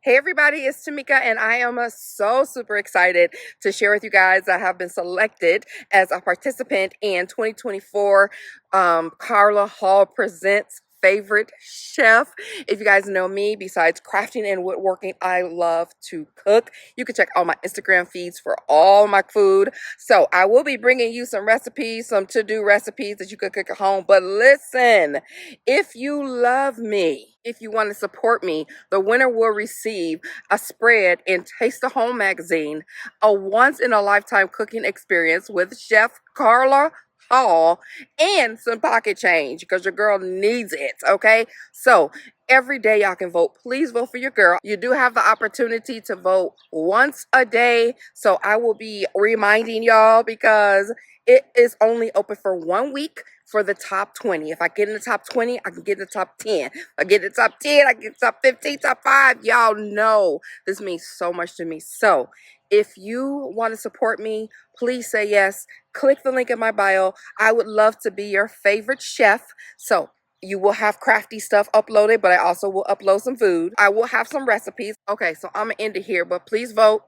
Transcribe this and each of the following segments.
Hey everybody, it's Tamika and I am so super excited to share with you guys. I have been selected as a participant in 2024 Carla Hall Presents Favorite Chef. If you guys know me, besides crafting and woodworking, I love to cook. You can check all my Instagram feeds for all my food. So I will be bringing you some recipes, some to-do recipes that you could cook at home. But listen, if you love me, if you want to support me, the winner will receive a spread in Taste the Home magazine, a once in a lifetime cooking experience with Chef Carla Hall, and some pocket change because your girl needs it. Okay, so every day y'all can vote. Please vote for your girl. You do have the opportunity to vote once a day, so I will be reminding y'all because it is only open for 1 week for the top 20. If I get in the top 20, I can get in the top 10. If I get in the top 10, I get in the top 15, top 5. Y'all know this means so much to me. So if you want to support me, please say yes. Click the link in my bio. I would love to be your favorite chef. So you will have crafty stuff uploaded, but I also will upload some food. I will have some recipes. Okay, so I'm going to end it here, but please vote.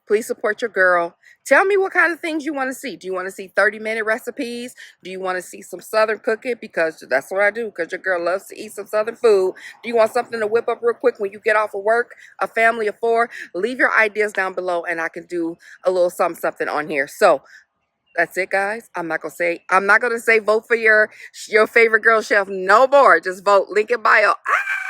Please support your girl. Tell me what kind of things you want to see. Do you want to see 30-minute recipes? Do you want to see some Southern cooking? Because that's what I do, because your girl loves to eat some Southern food. Do you want something to whip up real quick when you get off of work? A family of 4? Leave your ideas down below and I can do a little something on here. So that's it, guys. I'm not gonna say vote for your favorite girl chef no more. Just vote. Link in bio. Ah!